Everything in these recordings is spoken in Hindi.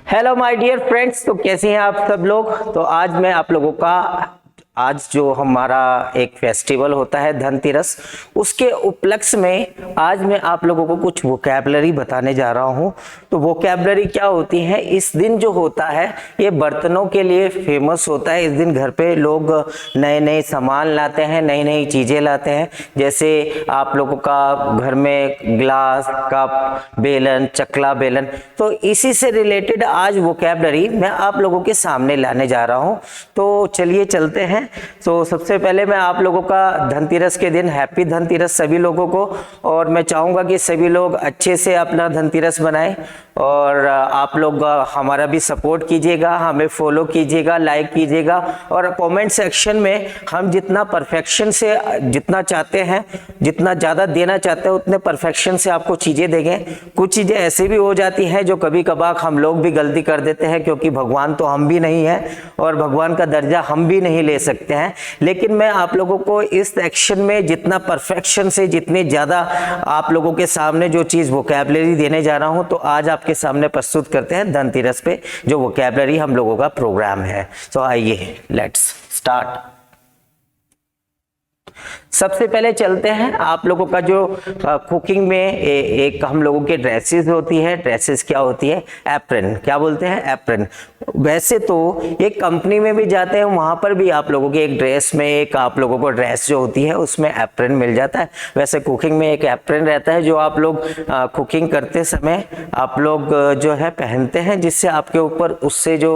हेलो माय डियर फ्रेंड्स, तो कैसे हैं आप सब लोग। तो आज मैं आप लोगों का आज जो हमारा एक फेस्टिवल होता है धनतेरस, उसके उपलक्ष्य में आज मैं आप लोगों को कुछ वोकैबलरी बताने जा रहा हूं। तो वोकैबलरी क्या होती है, इस दिन जो होता है ये बर्तनों के लिए फेमस होता है। इस दिन घर पे लोग नए नए सामान लाते हैं, नई नई चीजें लाते हैं। जैसे आप लोगों का घर में ग्लास, कप, बेलन, चकला बेलन, तो इसी से रिलेटेड आज वोकैबलरी मैं आप लोगों के सामने लाने जा रहा हूं। तो चलिए चलते हैं। तो सबसे पहले मैं आप लोगों का धनतेरस के दिन हैप्पी धनतेरस सभी लोगों को, और मैं चाहूंगा कि सभी लोग अच्छे से अपना धनतेरस बनाएं और आप लोग हमारा भी सपोर्ट कीजिएगा, हमें फॉलो कीजिएगा, लाइक कीजिएगा, और कमेंट सेक्शन में हम जितना परफेक्शन से जितना चाहते हैं, जितना ज़्यादा देना चाहते हैं उतने परफेक्शन से आपको चीज़ें देंगे। कुछ चीज़ें ऐसी भी हो जाती हैं जो कभी कभार हम लोग भी गलती कर देते हैं, क्योंकि भगवान तो हम भी नहीं है और भगवान का दर्जा हम भी नहीं ले सकते हैं। लेकिन मैं आप लोगों को इस सेक्शन में जितना परफेक्शन से, जितने ज़्यादा आप लोगों के सामने जो चीज़ वोकैबलरी देने जा रहा हूं, तो आज आपके सामने प्रस्तुत करते हैं धनतेरस पे जो वोकैबलरी हम लोगों का प्रोग्राम है। तो आइए लेट्स स्टार्ट। सबसे पहले चलते हैं आप लोगों का जो कुकिंग में एक हम लोगों के ड्रेसेस होती है। ड्रेसेस क्या होती है? एप्रन। क्या बोलते हैं? एप्रन। वैसे तो एक कंपनी में भी जाते हैं, वहां पर भी आप लोगों के एक ड्रेस में एक आप लोगों को ड्रेस जो होती है उसमें एप्रन मिल जाता है। वैसे कुकिंग में एक एप्रन रहता है जो आप लोग कुकिंग करते समय आप लोग जो है पहनते हैं, जिससे आपके ऊपर उससे जो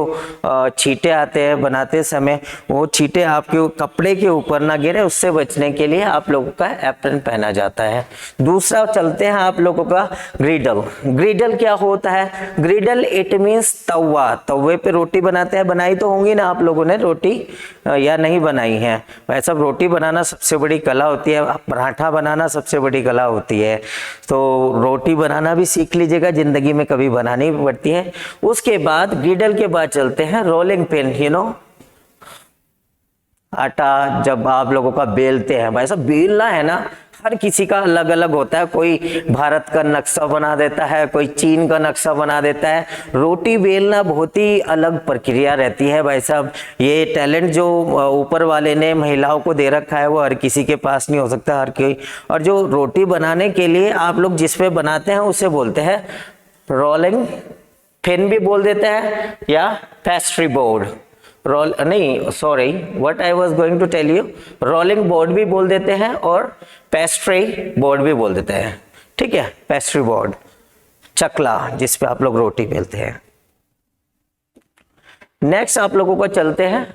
छींटे आते हैं बनाते समय, वो छींटे आपके कपड़े के ऊपर ना गिरे, उससे बचने के लिए आप लोगों का एप्रन पहना जाता है। दूसरा चलते हैं आप लोगों का ग्रिडल। ग्रिडल क्या होता है? ग्रिडल इट मींस तवा। तवे पे रोटी बनाते हैं। बनाई तो होंगी ना आप लोगों ने रोटी, या नहीं बनाई है? वैसे रोटी बनाना सबसे बड़ी कला होती है, पराठा बनाना सबसे बड़ी कला होती है। तो रोटी बनाना भी सीख लीजिएगा, जिंदगी में कभी बनानी पड़ती है। उसके बाद ग्रिडल के बाद चलते हैं रोलिंग पिन। यू नो, आटा जब आप लोगों का बेलते हैं, भाई साहब बेलना है ना, हर किसी का अलग अलग होता है। कोई भारत का नक्शा बना देता है, कोई चीन का नक्शा बना देता है। रोटी बेलना बहुत ही अलग प्रक्रिया रहती है भाई साहब। ये टैलेंट जो ऊपर वाले ने महिलाओं को दे रखा है वो हर किसी के पास नहीं हो सकता, हर कोई। और जो रोटी बनाने के लिए आप लोग जिस पे बनाते हैं उसे बोलते हैं रोलिंग पिन भी बोल देते हैं, या पेस्ट्री बोर्ड। रोल नहीं, sorry, what I was going to tell you, rolling board भी बोल देते हैं और पेस्ट्री बोर्ड भी बोल देते हैं। ठीक है, पेस्ट्री बोर्ड, चकला जिस पे आप लोग रोटी बेलते हैं। नेक्स्ट आप लोगों को चलते हैं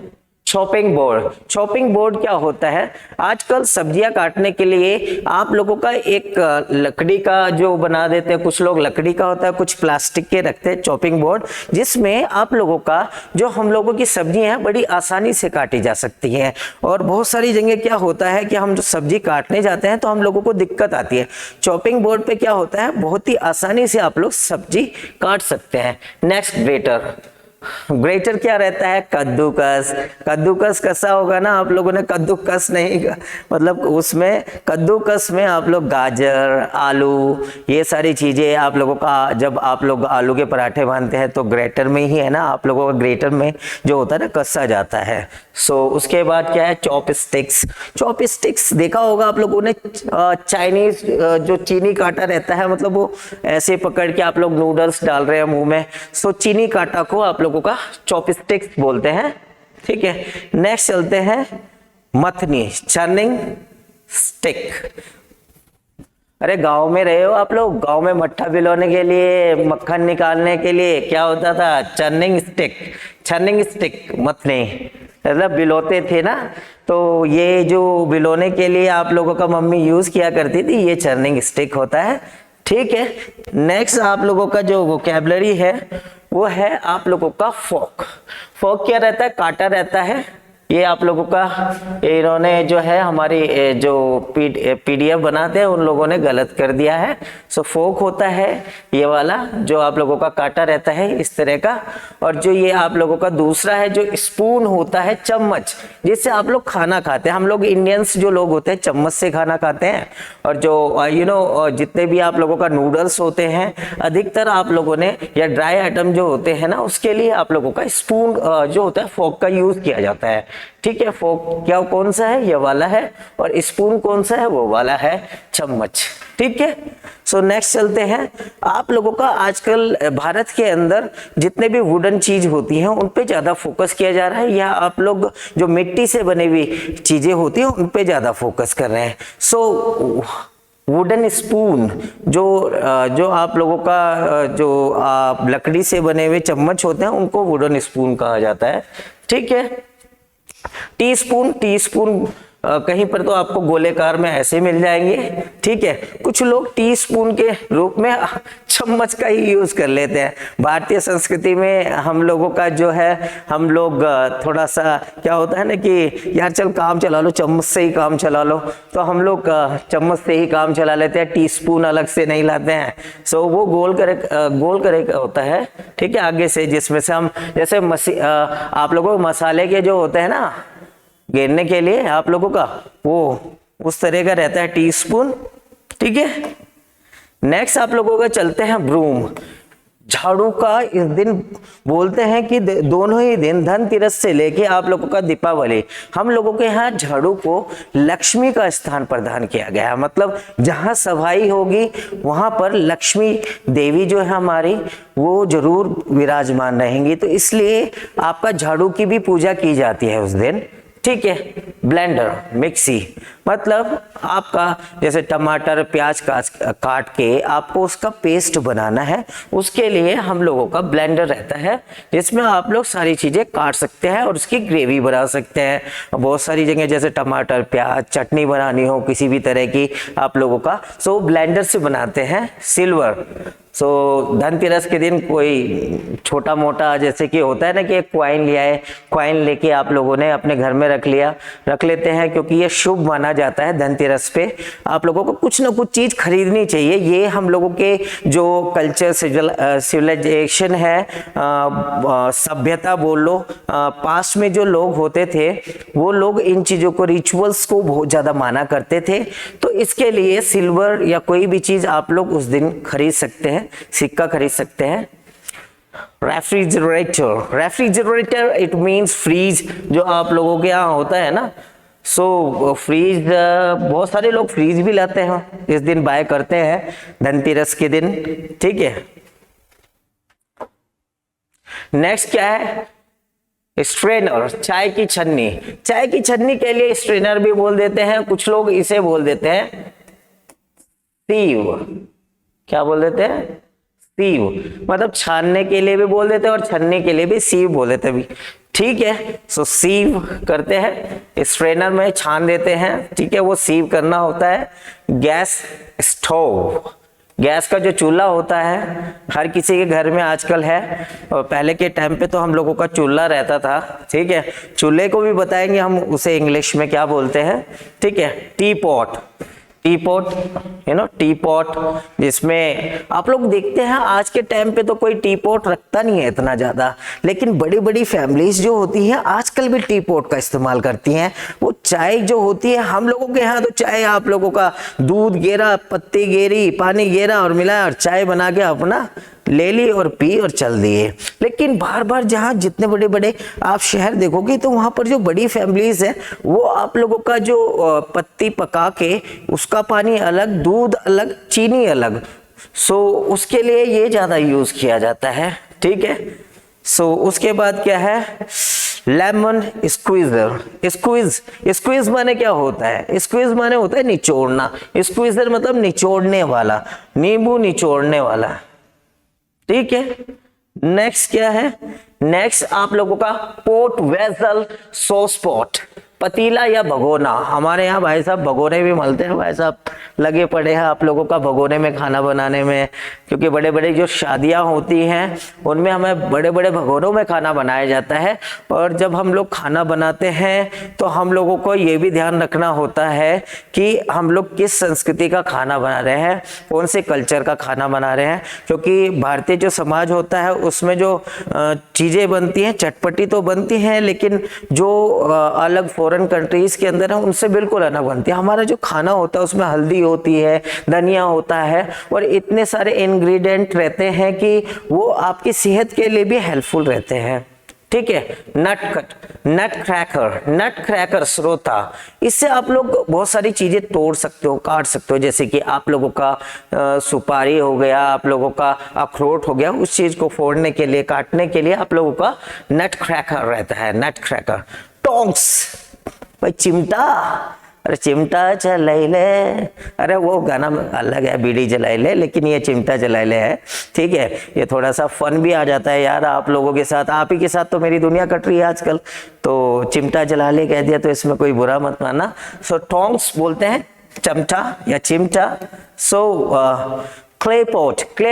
चॉपिंग बोर्ड। चॉपिंग बोर्ड क्या होता है? आजकल सब्जियां काटने के लिए आप लोगों का एक लकड़ी का जो बना देते हैं, कुछ लोग लकड़ी का होता है, कुछ प्लास्टिक के रखते हैं चॉपिंग बोर्ड, जिसमें आप लोगों का जो हम लोगों की सब्जियां हैं बड़ी आसानी से काटी जा सकती हैं। और बहुत सारी जगह क्या होता है कि हम जो सब्जी काटने जाते हैं तो हम लोगों को दिक्कत आती है। चॉपिंग बोर्ड पे क्या होता है, बहुत ही आसानी से आप लोग सब्जी काट सकते हैं। Next greater. ग्रेटर क्या रहता है? कद्दूकस। कद्दूकस कैसा होगा ना, आप लोगों ने कद्दूकस नहीं, मतलब उसमें कद्दूकस में आप लोग गाजर, आलू, ये सारी चीजें आप लोगों का, जब आप लोग आलू के पराठे बनाते हैं तो ग्रेटर में ही है ना, आप लोगों का ग्रेटर में जो होता है ना कसा जाता है। सो उसके बाद क्या है? चॉपस्टिक्स। चॉपस्टिक्स देखा होगा आप लोगों ने, चाइनीज जो चीनी कांटा रहता है, मतलब वो ऐसे पकड़ के आप लोग नूडल्स डाल रहे हैं मुंह में, सो चीनी कांटा को आप लोगों का चॉपस्टिक्स बोलते हैं। ठीक है, नेक्स्ट चलते हैं मथनी, चर्निंग स्टिक। अरे गांव में रहे हो आप लोग, गांव में मट्ठा भिगोने के लिए, मक्खन निकालने के लिए क्या होता था? Churning stick. चर्निंग स्टिक, मथनी, मतलब बिलोते थे ना, तो ये जो बिलोने के लिए आप लोगों का मम्मी यूज किया करती थी, ये चर्निंग स्टिक होता है। ठीक है, नेक्स्ट आप लोगों का जो वोकैबलरी है वो है आप लोगों का फोक। फोक क्या रहता है? कांटा रहता है, ये आप लोगों का इन्होंने जो है हमारी जो पीडीएफ बनाते हैं उन लोगों ने गलत कर दिया है। सो फोक होता है ये वाला जो आप लोगों का काटा रहता है इस तरह का, और जो ये आप लोगों का दूसरा है जो स्पून होता है, चम्मच जिससे आप लोग खाना खाते हैं। हम लोग इंडियंस जो लोग होते हैं चम्मच से खाना खाते हैं, और जो जितने भी आप लोगों का नूडल्स होते हैं अधिकतर आप लोगों ने या ड्राई आइटम जो होते हैं ना उसके लिए आप लोगों का स्पून जो होता है फोक का यूज किया जाता है। ठीक है, फोक क्या कौन सा है, ये वाला है, और स्पून कौन सा है, वो वाला है चम्मच। ठीक है, सो नेक्स्ट चलते हैं। आप लोगों का आजकल भारत के अंदर जितने भी वुडन चीज होती हैं उन पे ज्यादा फोकस किया जा रहा है, या आप लोग जो मिट्टी से बनी हुई चीजें होती हैं उन पे ज्यादा फोकस कर रहे हैं। सो वुडन स्पून जो आप लोगों का जो लकड़ी से बने हुए चम्मच होते हैं उनको वुडन स्पून कहा जाता है। ठीक है, टी स्पून कहीं पर तो आपको गोलेकार में ऐसे मिल जाएंगे। ठीक है, कुछ लोग टी स्पून के रूप में चम्मच का ही यूज कर लेते हैं। भारतीय संस्कृति में हम लोगों का जो है, हम लोग थोड़ा सा क्या होता है ना कि यार चल काम चला लो, चम्मच से ही काम चला लो, तो हम लोग चम्मच से ही काम चला लेते हैं, टी स्पून अलग से नहीं लाते हैं। सो वो गोल करे होता है। ठीक है, आगे से जिसमें से हम जैसे आप लोगों को मसाले के जो होते हैं ना घेरने के लिए आप लोगों का, वो उस तरह का रहता है टी स्पून। ठीक है, नेक्स्ट आप लोगों का चलते हैं ब्रूम। झाड़ू का इस दिन बोलते हैं कि दोनों ही दिन धनतेरस से लेके आप लोगों का दीपावली, हम लोगों के यहाँ झाड़ू को लक्ष्मी का स्थान प्रदान किया गया है। मतलब जहाँ सफाई होगी वहां पर लक्ष्मी देवी जो है हमारी वो जरूर विराजमान रहेंगी, तो इसलिए आपका झाड़ू की भी पूजा की जाती है उस दिन। ठीक है, ब्लेंडर मिक्सी, मतलब आपका जैसे टमाटर प्याज काट के आपको उसका पेस्ट बनाना है, उसके लिए हम लोगों का ब्लेंडर रहता है जिसमें आप लोग सारी चीजें काट सकते हैं और उसकी ग्रेवी बना सकते हैं। बहुत सारी जगह जैसे टमाटर प्याज चटनी बनानी हो किसी भी तरह की आप लोगों का, सो ब्लेंडर से बनाते हैं। सिल्वर, सो धनतेरस के दिन कोई छोटा मोटा जैसे कि होता है ना कि एक क्वाइन लिया है, क्वाइन लेके आप लोगों ने अपने घर में रख लेते हैं, क्योंकि ये शुभ माना जाता है। धनतेरस पे आप लोगों को कुछ ना कुछ चीज खरीदनी चाहिए। ये हम लोगों के जो कल्चर सिविलाइजेशन है, सभ्यता बोल लो, पास्ट में जो लोग होते थे वो लोग इन चीजों को रिचुअल्स को बहुत ज्यादा माना करते थे, तो इसके लिए सिल्वर या कोई भी चीज आप लोग उस दिन खरीद सकते हैं, सिक्का खरीद सकते हैं। रेफ्रिजरेटर इट मींस फ्रीज, जो आप लोगों के यहाँ होता है ना, सो फ्रीज बहुत सारे लोग फ्रीज भी लाते हैं इस दिन, बाय करते हैं धनतेरस के दिन। ठीक है, नेक्स्ट क्या है, स्ट्रेनर, चाय की छन्नी। चाय की छन्नी के लिए स्ट्रेनर भी बोल देते हैं, कुछ लोग इसे बोल देते हैं सीव। क्या बोल देते हैं, सीव, मतलब छानने के लिए भी बोल देते हैं और छन्नी के लिए भी सीव बोल देते हैं। ठीक है, सो सीव करते हैं, स्ट्रेनर में छान देते हैं। ठीक है, वो सीव करना होता है। गैस स्टोव, गैस का जो चूल्हा होता है हर किसी के घर में आजकल है, और पहले के टाइम पे तो हम लोगों का चूल्हा रहता था। ठीक है, चूल्हे को भी बताएंगे हम उसे इंग्लिश में क्या बोलते हैं। ठीक है, टी पॉट, टी पॉट, जिसमें आप लोग देखते हैं आज के टाइम पे तो कोई टी पॉट रखता नहीं है इतना ज्यादा, लेकिन बड़ी बड़ी फैमिलीज जो होती हैं आजकल भी टी पॉट का इस्तेमाल करती हैं। वो चाय जो होती है, हम लोगों के यहाँ तो चाय आप लोगों का दूध गेरा, पत्ती गेरी, पानी गेरा और मिलाया और चाय बना के अपना ले ली और पी और चल दिए। लेकिन बार बार जहाँ जितने बड़े बड़े आप शहर देखोगे तो वहां पर जो बड़ी फैमिलीज है वो आप लोगों का जो पत्ती पका के उसका पानी अलग, दूध अलग, चीनी अलग, सो उसके लिए ये ज्यादा यूज किया जाता है। ठीक है, सो उसके बाद क्या है, लेमन स्क्वीजर। स्क्वीज माने क्या होता है, स्क्वीज माने होता है निचोड़ना, स्क्वीजर मतलब निचोड़ने वाला, नींबू निचोड़ने वाला। ठीक है, नेक्स्ट क्या है, नेक्स्ट आप लोगों का पोट वेसल, सॉस पॉट, पतीला या भगोना। हमारे यहाँ भाई साहब भगोने भी मिलते हैं भाई साहब, लगे पड़े हैं आप लोगों का भगोने में खाना बनाने में, क्योंकि बड़े बड़े जो शादियां होती हैं उनमें हमें बड़े बड़े भगोनों में खाना बनाया जाता है। और जब हम लोग खाना बनाते हैं तो हम लोगों को ये भी ध्यान रखना होता है कि हम लोग किस संस्कृति का खाना बना रहे हैं, कौन से कल्चर का खाना बना रहे हैं। क्योंकि भारतीय जो समाज होता है उसमें जो चीज़ें बनती हैं चटपटी तो बनती हैं, लेकिन जो अलग फॉरेन कंट्रीज के अंदर है उनसे बिल्कुल अलग बनती है। हमारा जो खाना होता है उसमें हल्दी होती है, धनिया होता है और इतने सारे इंग्रेडिएंट रहते हैं कि वो आपकी सेहत के लिए भी हेल्पफुल रहते हैं। ठीक है। नट क्रैकर श्रोता, इससे आप लोग बहुत सारी चीजें तोड़ सकते हो, काट सकते हो, जैसे कि आप लोगों का सुपारी हो गया, आप लोगों का अखरोट हो गया, उस चीज को फोड़ने के लिए, काटने के लिए आप लोगों का नट क्रैकर रहता है। नट क्रैकर। टोंग्स, भाई चिमटा, अरे चिमटा चलाई ले, अरे वो गाना अलग है, बीड़ी जलाई ले, लेकिन ये चिमटा जलाई ले है। ठीक है, ये थोड़ा सा फन भी आ जाता है यार आप लोगों के साथ, आप ही के साथ तो मेरी दुनिया कट रही है आजकल, तो चिमटा जला ले कह दिया तो इसमें कोई बुरा मत मानना। सो टोंग्स बोलते हैं चमचा या चिमटा। सो क्ले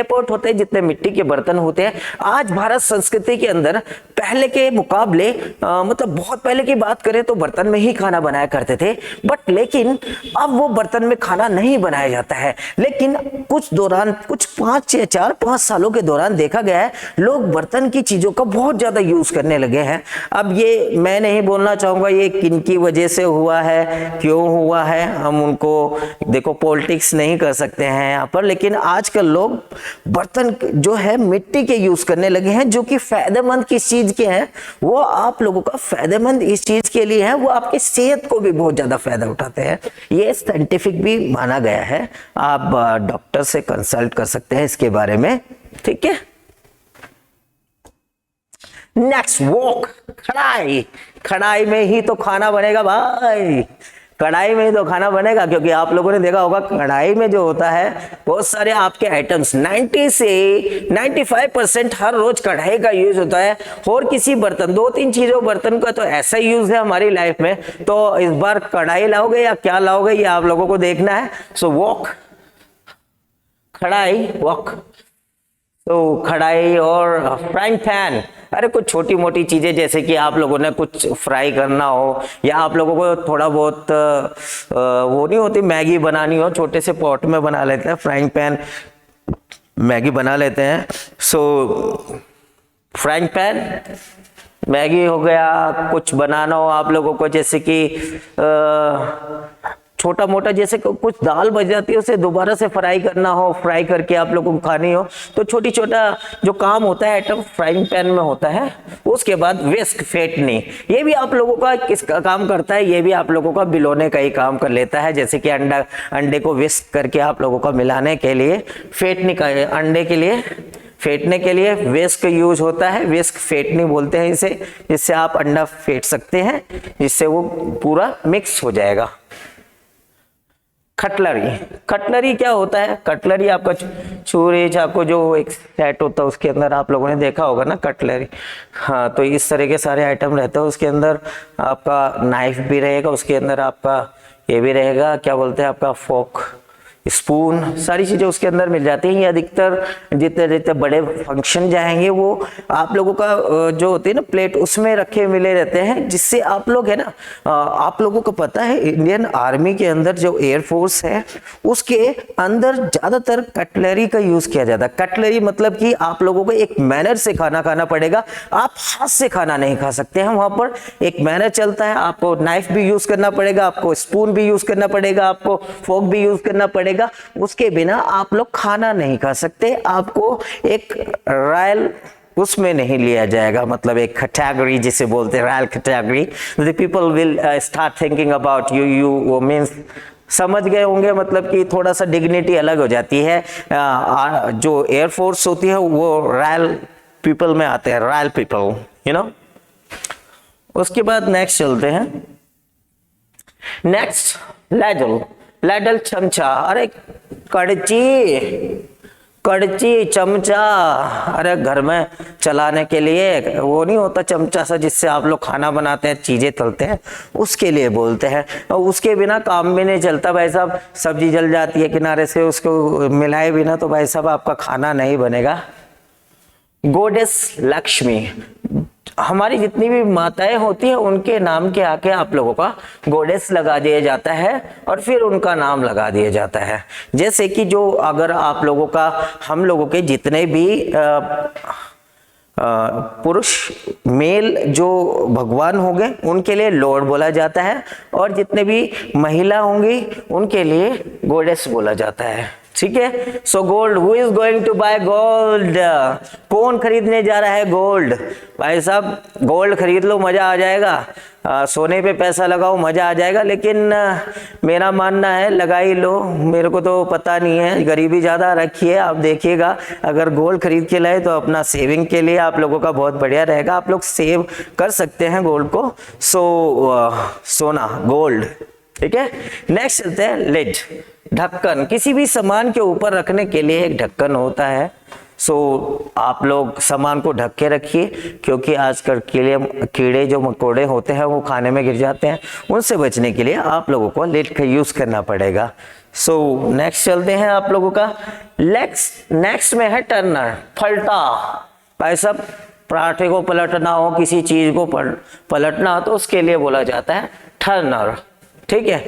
पॉट होते हैं जितने मिट्टी के बर्तन होते हैं। आज भारत संस्कृति के अंदर पहले के मुकाबले मतलब बहुत पहले की बात करें तो बर्तन में ही खाना बनाया करते थे, बट लेकिन अब वो बर्तन में खाना नहीं बनाया जाता है। लेकिन कुछ 4-5 सालों के दौरान देखा गया है लोग बर्तन की चीजों का बहुत ज्यादा यूज करने लगे हैं। अब ये मैं नहीं बोलना चाहूंगा ये किन की वजह से हुआ है, क्यों हुआ है, हम उनको देखो पॉलिटिक्स नहीं कर सकते हैं यहाँ पर, लेकिन आजकल लोग बर्तन जो है मिट्टी के यूज करने लगे हैं, जो कि फायदेमंद किस चीज के हैं, वो आप लोगों का फायदेमंद इस चीज के लिए है, वो आपकी सेहत को भी बहुत ज्यादा फायदा उठाते हैं। ये साइंटिफिक भी माना गया है, आप डॉक्टर से कंसल्ट कर सकते हैं इसके बारे में। ठीक है। नेक्स्ट, वॉक, कढ़ाई में ही तो खाना बनेगा भाई, कढ़ाई में ही तो खाना बनेगा, क्योंकि आप लोगों ने देखा होगा कढ़ाई में जो होता है बहुत सारे आपके आइटम्स 90 से 95% हर रोज कढ़ाई का यूज होता है। और किसी बर्तन 2-3 चीजों बर्तन का तो ऐसा यूज है हमारी लाइफ में, तो इस बार कढ़ाई लाओगे या क्या लाओगे ये आप लोगों को देखना है। सो वॉक, कढ़ाई, वॉक, तो कढ़ाई और फ्राइंग पैन, अरे कुछ छोटी मोटी चीजें जैसे कि आप लोगों ने कुछ फ्राई करना हो, या आप लोगों को थोड़ा बहुत वो नहीं होती मैगी बनानी हो, छोटे से पॉट में बना लेते हैं, फ्राइंग पैन मैगी बना लेते हैं। सो फ्राइंग पैन, मैगी हो गया, कुछ बनाना हो आप लोगों को, जैसे कि छोटा मोटा जैसे कुछ दाल बच जाती है उसे दोबारा से फ्राई करना हो, फ्राई करके आप लोगों को खानी हो, तो छोटी छोटा जो काम होता है आइटम फ्राइंग पैन में होता है। उसके बाद विस्क, फेंटनी, ये भी आप लोगों का किसका काम करता है, ये भी आप लोगों का बिलोने का ही काम कर लेता है। जैसे कि अंडे को विस्क करके आप लोगों का मिलाने के लिए, फेंटनी का, अंडे के लिए फेंटने के लिए विस्क यूज होता है, विस्क फेंटनी बोलते हैं इसे, जिससे आप अंडा फेंट सकते हैं, जिससे वो पूरा मिक्स हो जाएगा। कटलरी क्या होता है, कटलरी आपका छुरी चाकू जो एक सेट होता है उसके अंदर आप लोगों ने देखा होगा ना कटलरी। हाँ, तो इस तरह के सारे आइटम रहते हैं उसके अंदर, आपका नाइफ भी रहेगा उसके अंदर, आपका ये भी रहेगा, क्या बोलते हैं आपका फोक, स्पून, सारी चीजें उसके अंदर मिल जाती हैं। ये अधिकतर जितने जितने बड़े फंक्शन जाएंगे वो आप लोगों का जो होती है ना प्लेट, उसमें रखे मिले रहते हैं, जिससे आप लोग है ना, आप लोगों को पता है इंडियन आर्मी के अंदर जो एयरफोर्स है उसके अंदर ज्यादातर कटलरी का यूज किया जाता है। कटलरी मतलब कि आप लोगों को एक मैनर से खाना खाना पड़ेगा, आप हाथ से खाना नहीं खा सकते हैं, वहां पर एक मैनर चलता है, आपको नाइफ भी यूज करना पड़ेगा, आपको स्पून भी यूज करना पड़ेगा, आपको फोक भी यूज करना पड़ेगा, उसके बिना आप लोग खाना नहीं खा सकते। आपको एक रॉयल उसमें नहीं लिया जाएगा, मतलब एक कैटेगरी जिसे बोलते हैं royal category, the people will start thinking about you वो मींस समझ गए होंगे, मतलब कि थोड़ा सा डिग्निटी अलग हो जाती है। जो एयरफोर्स होती है वो रॉयल पीपल में आते हैं, रॉयल पीपल, यू नो। उसके बाद नेक्स्ट चलते हैं, नेक्स्ट लैडल, चमचा, अरे कड़ची, कड़ची, चमचा, अरे घर में चलाने के लिए वो नहीं होता चमचा सा जिससे आप लोग खाना बनाते हैं, चीजें तलते हैं, उसके लिए बोलते हैं। और उसके बिना काम भी नहीं चलता भाई साहब, सब्जी जल जाती है किनारे से, उसको मिलाए बिना तो भाई साहब आपका खाना नहीं बनेगा। गॉडेस लक्ष्मी, हमारी जितनी भी माताएं होती है उनके नाम के आके आप लोगों का गॉडेस लगा दिया जाता है और फिर उनका नाम लगा दिया जाता है। जैसे कि जो अगर आप लोगों का, हम लोगों के जितने भी पुरुष मेल जो भगवान होंगे उनके लिए लॉर्ड बोला जाता है, और जितने भी महिला होंगी उनके लिए गॉडेस बोला जाता है। ठीक है। So gold, who is going to buy gold, कौन खरीदने जा रहा है गोल्ड? भाई साहब गोल्ड खरीद लो, मजा आ जाएगा। सोने पे पैसा लगाओ, मजा आ जाएगा। लेकिन मेरा मानना है लगा ही लो, मेरे को तो पता नहीं है, गरीबी ज्यादा रखी है। आप देखिएगा अगर गोल्ड खरीद के लाए तो अपना सेविंग के लिए आप लोगों का बहुत बढ़िया रहेगा, आप लोग सेव कर सकते हैं गोल्ड को। सोना, गोल्ड। ठीक है। नेक्स्ट चलते हैं लिड, ढक्कन। किसी भी सामान के ऊपर रखने के लिए एक ढक्कन होता है। आप लोग सामान को ढक के रखिए, क्योंकि आजकल कीड़े जो मकोड़े होते हैं वो खाने में गिर जाते हैं, उनसे बचने के लिए आप लोगों को लिड का यूज करना पड़ेगा। नेक्स्ट चलते हैं आप लोगों का नेक्स्ट में है टर्नर, पलटा। भाई साहब पराठे को पलटना हो, किसी चीज को पलटना हो तो उसके लिए बोला जाता है टर्नर। ठीक है।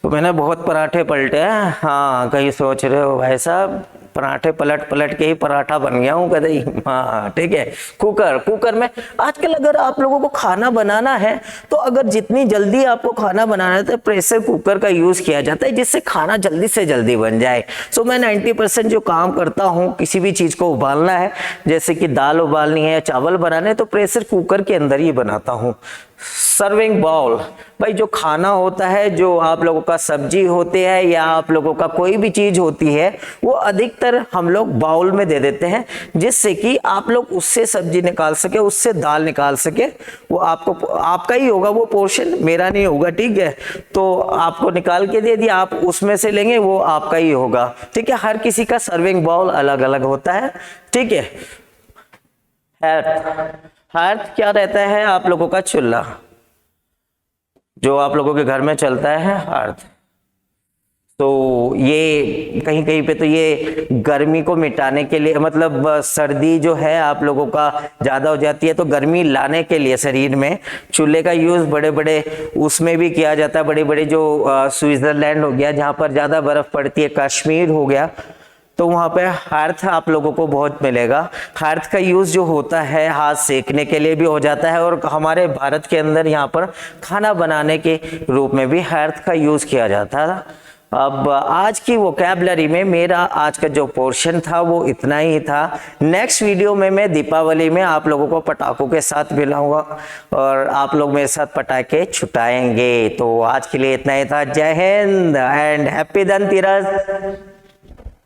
तो मैंने बहुत पराठे पलटे हैं। हाँ, कहीं सोच रहे हो भाई साहब पराठे पलट के ही पराठा बन गया हूँ कदई। हाँ ठीक है। कुकर में आजकल अगर आप लोगों को खाना बनाना है तो अगर जितनी जल्दी आपको खाना बनाना है तो प्रेशर कुकर का यूज किया जाता है, जिससे खाना जल्दी से जल्दी बन जाए। मैं 90% जो काम करता हूँ, किसी भी चीज को उबालना है, जैसे कि दाल उबालनी है या चावल बनाने, तो प्रेशर कुकर के अंदर ही बनाता हूँ। सर्विंग बाउल, भाई जो खाना होता है, जो आप लोगों का सब्जी होती है या आप लोगों का कोई भी चीज होती है, वो अधिकतर हम लोग बाउल में दे देते हैं, जिससे कि आप लोग उससे सब्जी निकाल सके, उससे दाल निकाल सके। वो आपका ही होगा वो पोर्शन, मेरा नहीं होगा। ठीक है। तो आपको निकाल के दे दिया, आप उसमें से लेंगे, वो आपका ही होगा। ठीक है। हर किसी का सर्विंग बाउल अलग अलग होता है। ठीक है। हार्थ क्या रहता है? आप लोगों का चूल्हा, जो आप लोगों के घर में चलता है हार्थ। तो ये कहीं कहीं पे तो ये गर्मी को मिटाने के लिए, मतलब सर्दी जो है आप लोगों का ज्यादा हो जाती है, तो गर्मी लाने के लिए शरीर में चूल्हे का यूज बड़े बड़े उसमें भी किया जाता है। बड़े बड़े जो स्विट्जरलैंड हो गया, जहाँ पर ज्यादा बर्फ पड़ती है, कश्मीर हो गया, तो वहाँ पे हार्थ आप लोगों को बहुत मिलेगा। हार्थ का यूज जो होता है हाथ सेकने के लिए भी हो जाता है, और हमारे भारत के अंदर यहाँ पर खाना बनाने के रूप में भी हार्थ का यूज किया जाता है। अब आज की वोकैबलरी में मेरा आज का जो पोर्शन था वो इतना ही था। नेक्स्ट वीडियो में मैं दीपावली में आप लोगों को पटाखों के साथ मिलाऊंगा और आप लोग मेरे साथ पटाखे छुटाएंगे। तो आज के लिए इतना ही था। जय हिंद एंड हैप्पी धनतेरस।